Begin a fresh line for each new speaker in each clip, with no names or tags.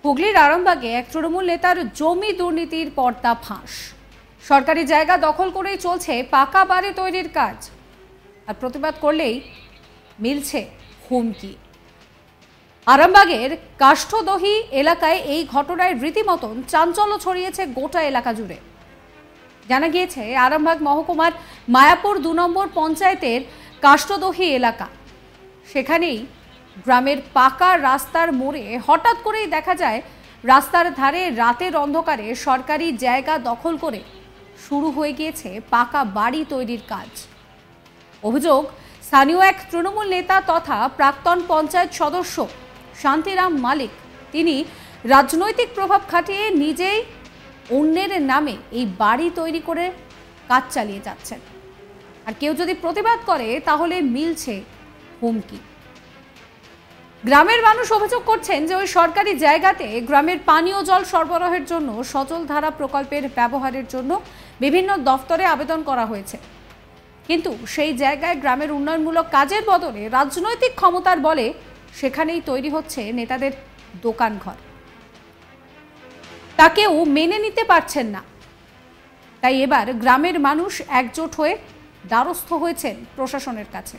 হুগলির আরামবাগে এক তৃণমূল নেতার জমি দুর্নীতির পর্দা ফাঁস। সরকারি জায়গা দখল করেই চলছে পাকা বাড়ি তৈরির কাজ, আর প্রতিবাদ করলেই মিলছে হুমকি। আরামবাগের কাষ্ঠদহি এলাকায় এই ঘটনায় রীতিমতন চাঞ্চল্য ছড়িয়েছে গোটা এলাকা জুড়ে। জানা গিয়েছে, আরামবাগ মহকুমার মায়াপুর ২ নম্বর পঞ্চায়েতের কাষ্ঠদহি এলাকা, সেখানেই গ্রামের পাকা রাস্তার মোড়ে হঠাৎ করেই দেখা যায় রাস্তার ধারে রাতের অন্ধকারে সরকারি জায়গা দখল করে শুরু হয়ে গিয়েছে পাকা বাড়ি তৈরির কাজ। অভিযোগ, স্থানীয় এক তৃণমূল নেতা তথা প্রাক্তন পঞ্চায়েত সদস্য শান্তিরাম মালিক, তিনি রাজনৈতিক প্রভাব খাটিয়ে নিজেই অন্যের নামে এই বাড়ি তৈরি করে কাজ চালিয়ে যাচ্ছেন। আর কেউ যদি প্রতিবাদ করে তাহলে মিলছে হুমকি। গ্রামের মানুষ অভিযোগ করছেন যে ওই সরকারি জায়গাতে গ্রামের পানীয় জল সরবরাহের জন্য সজল ধারা প্রকল্পের ব্যবহারের জন্য বিভিন্ন দফতরে আবেদন করা হয়েছে, কিন্তু সেই জায়গায় গ্রামের উন্নয়নমূলক কাজের বদলে রাজনৈতিক ক্ষমতার বলে সেখানেই তৈরি হচ্ছে নেতাদের দোকানঘর। তাকেও মেনে নিতে পারছেন না, তাই এবার গ্রামের মানুষ একজোট হয়ে দ্বারস্থ হয়েছেন প্রশাসনের কাছে।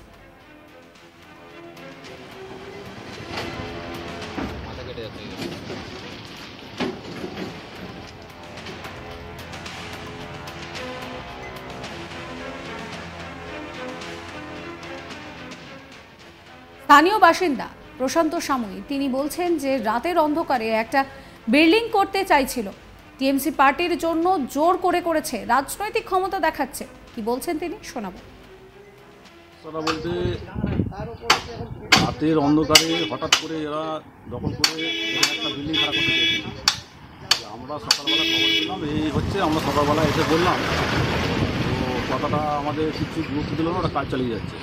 স্থানীয় বাসিন্দা প্রশান্ত সাময়ী, তিনি বলছেন যে রাতের অন্ধকারে একটা বিল্ডিং করতে চাইছিল, টিএমসি পার্টির জন্য জোর করেছে, রাজনৈতিক ক্ষমতা দেখাচ্ছে। কি বলছেন তিনি, শোনাবো।
বলতে রাতের অন্ধকারে হঠাৎ করে এরা দখল করে একটা বিল্ডিং খারাপ করতে চেয়েছিল। আমরা সকালবেলা খবর দিলাম, এই হচ্ছে, আমরা সকালবেলা এসে বললাম, তো কথাটা আমাদের কিছু গুরুত্ব দিল না, ওরা কাজ চালিয়ে যাচ্ছে।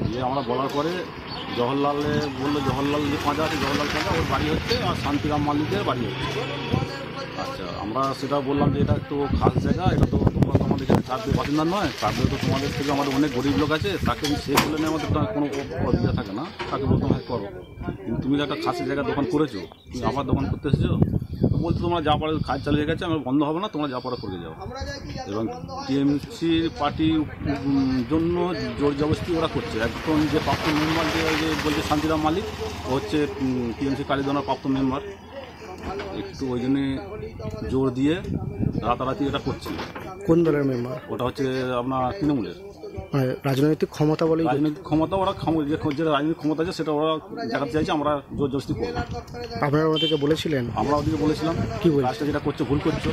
দিয়ে আমরা বলার পরে জওহরলালে বললো, জওহরলাল যে পাঁজা আছে, জওহরলাল পাঁজা ওর বাড়ি হচ্ছে, আর শান্তিরাম মালিকের বাড়ি হচ্ছে। আচ্ছা, আমরা সেটা বললাম যে এটা তো খাস জায়গা, এটা তো তোমরা তো আমাদের এখানে চারদের বাসিন্দা নয়, তারপরে তো তোমাদের থেকে আমাদের অনেক গরিব লোক আছে, তাকে সে বলে নেই, আমাদের কোনো অসুবিধা থাকে না, তাকে বলতে হয় করো, কিন্তু তুমি একটা খাসের জায়গায় দোকান করেছো, তুমি আবার দোকান করতে এসেছো, তো বলছো তোমরা যা পারো কাজ চালিয়ে গেছে, আমার বন্ধ হবে না, তোমরা যা পারো করে যাও। এবং টিএমসির পার্টির জন্য জোর জবরদস্তি ওরা করছে। একজন যে প্রাক্তন মেম্বার যে বলছে শান্তিরাম মালিক, ও হচ্ছে টিএমসি কালীদনার প্রাক্তন মেম্বার, একটু ওই জন্যে জোর দিয়ে রাতারাতি এটা করছে।
কোন দলের মেম্বার?
ওটা হচ্ছে আপনার তৃণমূলের।
রাজনৈতিক ক্ষমতা বলে?
রাজনৈতিক ক্ষমতা, ওরা যে রাজনৈতিক ক্ষমতা আছে সেটা ওরা দেখাতে চাইছে, আমরা জোর জবরদস্তি করবো।
আপনারা ওদেরকে বলেছিলেন?
আমরা ওদেরকে বলেছিলাম
কি বলে
কাজটা যেটা করছো ভুল করছো।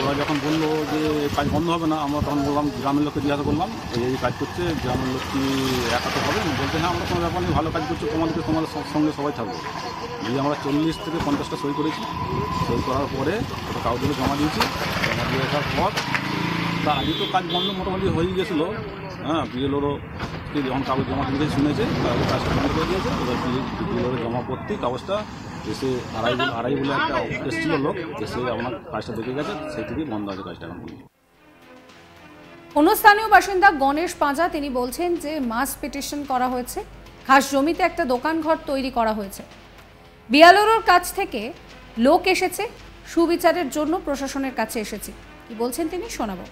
ওরা যখন বললো যে কাজ বন্ধ হবে না, আমরা তখন বললাম, গ্রামের লোককে জিজ্ঞাসা করলাম এই কাজ করছে, গ্রামের লোক কি একাতে হবে? বলতে হ্যাঁ, আমরা কোনো ব্যাপার নেই, ভালো কাজ করছো, তোমাদের সঙ্গে সবাই থাকবো। দিয়ে আমরা 40 থেকে 50টা সই করেছি। সই করার পরে ওটা কাগজগুলো জমা দিয়েছি। জমা দিয়ে আসার পর তার আগে তো কাজ বন্ধ মোটামুটি হয়ে গেছিলো। হ্যাঁ, বিএলওরও যখন কাগজ জমা দিতে শুনেছে, তাহলে কাজটা বন্ধ করে দিয়েছে। এবার বিএলওর জমা করতেই কাগজটা এসে আড়াই বলে একটা এসেছিল লোক, এসে আপনার কাজটা দেখে গেছে, সেই থেকেই বন্ধ আছে কাজটা এখন।
অন্য স্থানীয় বাসিন্দা গণেশ পাঁজা, তিনি বলছেন যে মাস পিটিশন করা হয়েছে, খাস জমিতে একটা দোকান ঘর তৈরি করা হয়েছে, বিএলওর কাছ থেকে লোক এসেছে, সুবিচারের জন্য প্রশাসনের কাছে এসেছে। কি বলছেন তিনি, শোনাবো।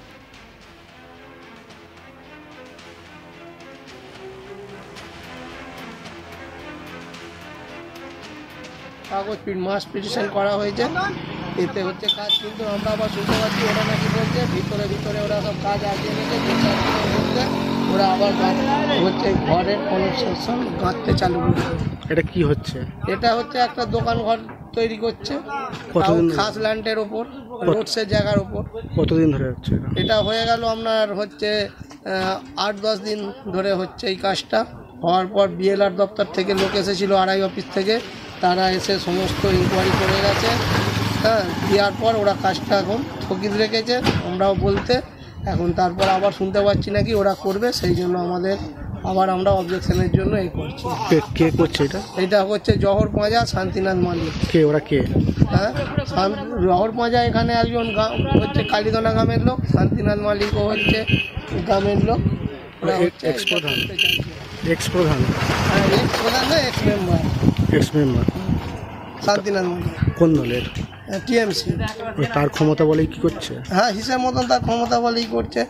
কাগজ মাস পিটিশন করা হয়েছে, এতে হচ্ছে কাজ, কিন্তু আমরা আবার শুনতে পাচ্ছি ওরা নাকি বলছে ভিতরে ওরা সব কাজ আগিয়ে নিয়েছে, 2-4 দিনের মধ্যে ওরা আবার হচ্ছে ঘরের কনস্ট্রাকশন গাঁথতে চালু করছে।
এটা কি হচ্ছে?
এটা হচ্ছে একটা দোকান ঘর তৈরি করছে খাস ল্যান্ডের ওপর, রোডসের জায়গার ওপর।
কতদিন ধরে হচ্ছে
এটা? হয়ে গেল আপনার হচ্ছে 8-10 দিন ধরে হচ্ছে এই কাজটা। হওয়ার পর বিএলআর দপ্তর থেকে লোক এসেছিল, আড়াই অফিস থেকে, তারা এসে সমস্ত ইনকোয়ারি করে গেছে। হ্যাঁ, দেওয়ার পর ওরা কাজটা এখন স্থগিত রেখেছে, আমরাও বলতে। এখন তারপর আবার শুনতে পাচ্ছি নাকি ওরা করবে, সেই জন্য আবার আমরা অবজেকশনের জন্য এই করছি।
কে করছে এটা?
এটা হচ্ছে জহর পাঁজা, শান্তিনাথ মালিক।
কে ওরা? কে?
হ্যাঁ, জহর পাঁজা এখানে একজন হচ্ছে কালীদনা গ্রামের লোক, শান্তিনাথ মালিকও হচ্ছে গ্রামের লোক।
এক্স প্রধান? এক্স প্রধান
না, এক্স মেম্বার। শান্তিনাথ মন্ডল,
কোন দলের?
টিএমসি।
তার ক্ষমতা বলেই কি করছে?
হ্যাঁ, হিসেব মতন তার ক্ষমতা বলেই করছে।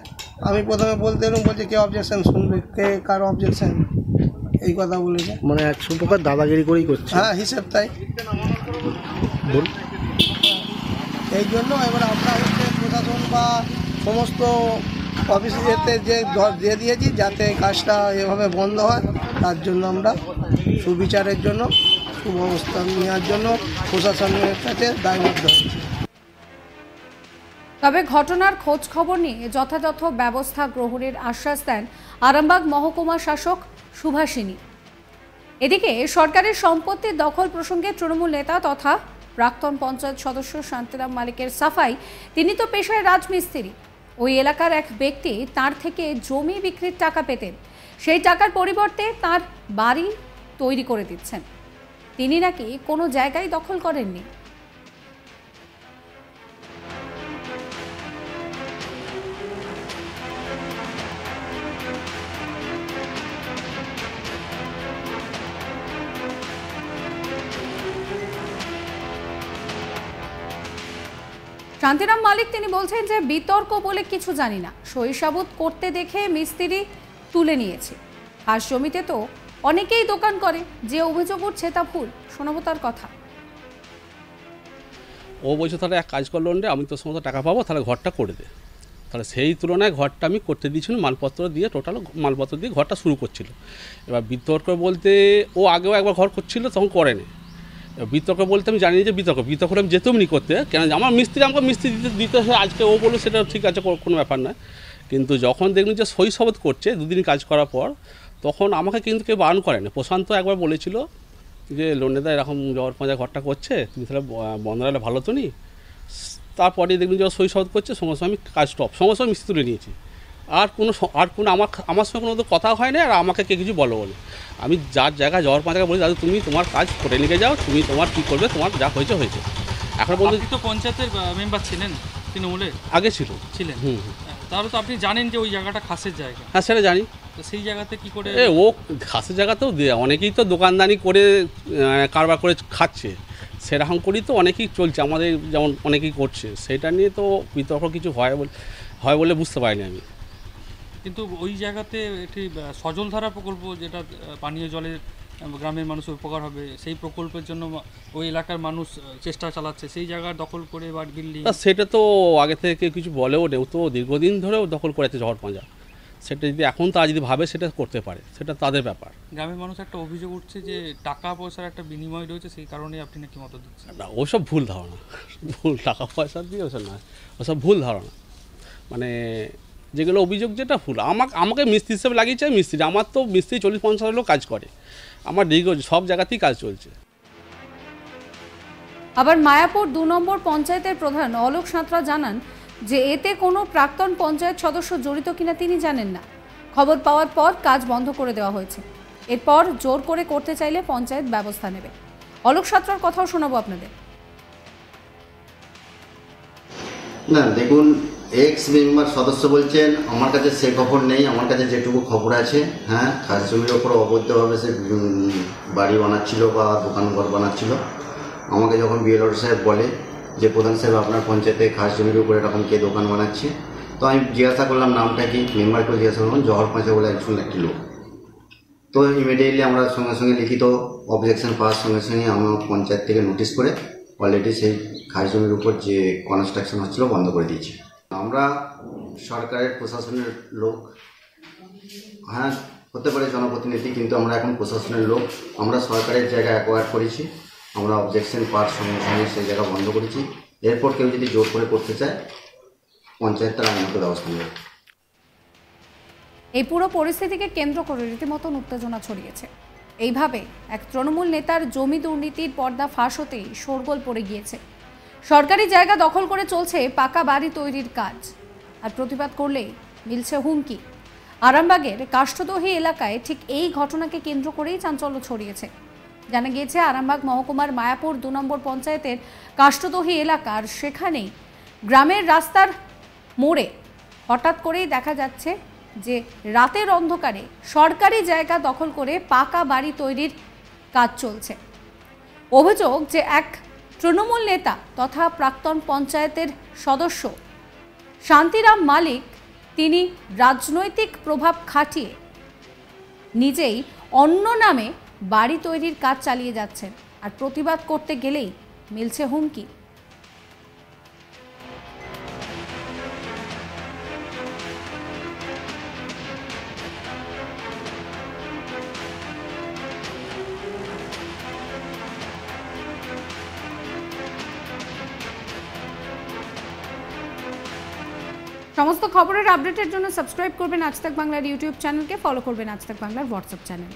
আমি প্রথমে বলতে এলাম, বলছে কে অবজেকশন শুনবে, কে কার অবজেকশন, এই কথা বলেছে।
মানে 100 প্রকার দাদাগিরি করেই করছে।
হ্যাঁ, হিসেব তাই।
বল।
এই জন্য এবার আমরা হচ্ছে প্রশাসন বা সমস্ত অফিসেতে যে দিয়ে দিয়েছি যাতে কাজটা এভাবে বন্ধ হয়, তার জন্য আমরা সুবিচারের জন্য, সুব্যবস্থা নেওয়ার জন্য প্রশাসনের কাছে দায়বদ্ধ হয়েছি।
তবে ঘটনার খোঁজ খবর নিয়ে যথাযথ ব্যবস্থা গ্রহণের আশ্বাস দেন আরামবাগ মহকুমা শাসক সুভাষিনী। এদিকে সরকারের সম্পত্তির দখল প্রসঙ্গে তৃণমূল নেতা তথা প্রাক্তন পঞ্চায়েত সদস্য শান্তিরাম মালিকের সাফাই, তিনি তো পেশায় রাজমিস্ত্রি। ওই এলাকার এক ব্যক্তি তার থেকে জমি বিক্রির টাকা পেতেন, সেই টাকার পরিবর্তে তার বাড়ি তৈরি করে দিচ্ছেন। তিনি নাকি কোনো জায়গায় দখল করেননি। শান্তিরাম মালিক তিনি বলছেন যে বিতর্ক বলে কিছু জানি না, সহিসাবুত করতে দেখে মিস্ত্রি তুলে নিয়েছে। আর জমিতে তো অনেকেই দোকান করে, যে অভিযোগ উঠছে তা ভুল। শোনাবো তার কথা।
ও বলছে তাহলে এক কাজ করলো, আমি তোর সমস্ত টাকা পাবো, তাহলে ঘরটা করে দে। তাহলে সেই তুলনায় ঘরটা আমি করতে দিয়েছিলাম, মালপত্র দিয়ে, টোটাল মালপত্র দিয়ে ঘরটা শুরু করছিল। এবার বিতর্ক বলতে ও আগেও একবার ঘর করছিল, তখন করেনি। বিতর্ক বলতে আমি জানি যে বিতর্ক আমি যেতেও নি করতে, কেন আমার মিস্ত্রি আমাকে মিস্ত্রি দিতে আজকে ও বললো সেটা ঠিক আছে, কোনো ব্যাপার না। কিন্তু যখন দেখলাম যে সহিসাবুত করছে 2 দিন কাজ করার পর, তখন আমাকে কিন্তু কেউ বারণ করেনি। প্রশান্ত একবার বলেছিল যে লোনেদা এরকম জওয়ার পাঁজা ঘরটা করছে, তুমি তাহলে বন্ধ রাখলে ভালো তো নি। তারপরে দেখলাম যে সহিসাবুত করছে, সঙ্গে সঙ্গে আমি কাজ স্টপ, সঙ্গে সঙ্গে মিস্ত্রি তুলে নিয়েছি। আর কোনো আমার সঙ্গে কোনো কথা হয় না, আর আমাকে কে কিছু বলো বলে। আমি যার জায়গায় যাওয়ার পাঁচ জায়গায় বলি, দাদা তুমি তোমার কাজ করে নিয়ে যাও, তুমি তোমার কী করবে, তোমার যা হয়েছে হয়েছে। এখন বলতে
আপনি তো পঞ্চায়েতের মেম্বার ছিলেন তৃণমূলে?
আগে ছিলেন।
তাহলে তো আপনি জানেন যে ওই জায়গাটা খাসের জায়গা।
হ্যাঁ, সেটা জানি।
তো সেই জায়গাতে কি করে?
ও খাসের জায়গাতেও অনেকেই তো দোকানদানি করে কারবার করে খাচ্ছে, সেরকম করেই তো অনেকেই চলছে, আমাদের যেমন অনেকেই করছে। সেটা নিয়ে তো বিতর্ক কিছু হয় বলে বুঝতে পারিনি আমি।
কিন্তু ওই জায়গাতে একটি সজলধারা প্রকল্প, যেটা পানীয় জলের গ্রামের মানুষের উপকার হবে, সেই প্রকল্পের জন্য ওই এলাকার মানুষ চেষ্টা চালাচ্ছে, সেই জায়গা দখল করে বা বিল্ডিং।
সেটা তো আগে থেকে কিছু বলেও নেই, তো দীর্ঘদিন ধরেও দখল করেছে জহর পাঁজা। সেটা যদি এখন তারা যদি ভাবে সেটা করতে পারে, সেটা তাদের ব্যাপার।
গ্রামের মানুষ একটা অভিযোগ উঠছে যে টাকা পয়সার একটা বিনিময় রয়েছে, সেই কারণে আপনি নাকি মত দিচ্ছেন।
না, ওসব ভুল ধারণা, ভুল টাকা পয়সা দিয়ে ওসব না, ওসব ভুল ধারণা। মানে যেগুলো অভিযোগ, যেটা ভুল। আমাকে মিস্ত্রি হিসেবে লাগিয়েছে মিস্ত্রি, আমার তো মিস্ত্রি 40-50 লোক কাজ করে, আমার দীর্ঘ সব জায়গাতেই কাজ চলছে।
আবার মায়াপুর 2 নম্বর পঞ্চায়েতের প্রধান অলোক সাঁতরা জানান যে এতে কোনো প্রাক্তন পঞ্চায়েত সদস্য জড়িত কিনা তিনি জানেন না। খবর পাওয়ার পর কাজ বন্ধ করে দেওয়া হয়েছে, এরপর জোর করে করতে চাইলে পঞ্চায়েত ব্যবস্থা নেবে। অলোক সাঁতরার কথাও শোনাবো আপনাদের।
না দেখুন, এক্স মেম্বার সদস্য বলছেন, আমার কাছে সে খবর নেই। আমার কাছে যেটুকু খবর আছে, হ্যাঁ, খাস জমির ওপর অবৈধভাবে সে বাড়ি বানাচ্ছিল বা দোকানঘর বানাচ্ছিল। আমাকে যখন বিএলআর সাহেব বলে যে প্রধান সাহেব আপনার পঞ্চায়েতে খাস জমির উপরে এরকম কে দোকান বানাচ্ছে, তো আমি জিজ্ঞাসা করলাম নামটা কি, মেম্বারকেও জিজ্ঞাসা করলাম, জহর পাঁচা বলে একটি লোক। তো ইমিডিয়েটলি আমরা সঙ্গে সঙ্গে লিখিত অবজেকশন পাওয়ার সঙ্গে সঙ্গে আমরা পঞ্চায়েত থেকে নোটিশ করে অলরেডি সেই খাস জমির উপর যে কনস্ট্রাকশন হচ্ছিল বন্ধ করে দিয়েছি। আমরা সরকারের প্রশাসনের লোক, হ্যাঁ হতে পারে জনপ্রতিনিধি, কিন্তু আমরা এখন প্রশাসনের লোক। আমরা সরকারের জায়গা অ্যাকোয়ার করেছি, আমরা অবজেকশন পাওয়ার সঙ্গে সঙ্গে সেই জায়গা বন্ধ করেছি। এরপর কেউ যদি জোর করে করতে চায়, পঞ্চায়েত তার আইনগত ব্যবস্থা নেবে।
এই পুরো পরিস্থিতিকে কেন্দ্র করে রীতিমতো উত্তেজনা ছড়িয়েছে। এইভাবে এক তৃণমূল নেতার জমি দুর্নীতির পর্দা ফাঁস হতেই শোরগোল পড়ে গিয়েছে। সরকারি জায়গা দখল করে চলছে পাকা বাড়ি তৈরির কাজ, আর প্রতিবাদ করলেই মিলছে হুমকি। আরামবাগের কাষ্ঠদহি এলাকায় ঠিক এই ঘটনাকে কেন্দ্র করেই চাঞ্চল্য ছড়িয়েছে। জানা গিয়েছে আরামবাগ মহকুমার মায়াপুর 2 নম্বর পঞ্চায়েতের কাষ্ঠদহি এলাকার সেখানেই গ্রামের রাস্তার মোড়ে হঠাৎ করেই দেখা যাচ্ছে যে রাতের অন্ধকারে সরকারি জায়গা দখল করে পাকা বাড়ি তৈরির কাজ চলছে। অভিযোগ যে এক তৃণমূল নেতা তথা প্রাক্তন পঞ্চায়েতের সদস্য শান্তিরাম মালিক তিনি রাজনৈতিক প্রভাব খাটিয়ে নিজেই অন্য নামে বাড়ি তৈরির কাজ চালিয়ে যাচ্ছেন, আর প্রতিবাদ করতে গেলেই মিলছে হুমকি। সমস্ত খবরের আপডেটের জন্য সাবস্ক্রাইব করবেন আজ তাক বাংলার ইউটিউব চ্যানেলকে, ফলো করবেন আজ তাক বাংলার হোয়াটসঅ্যাপ চ্যানেল।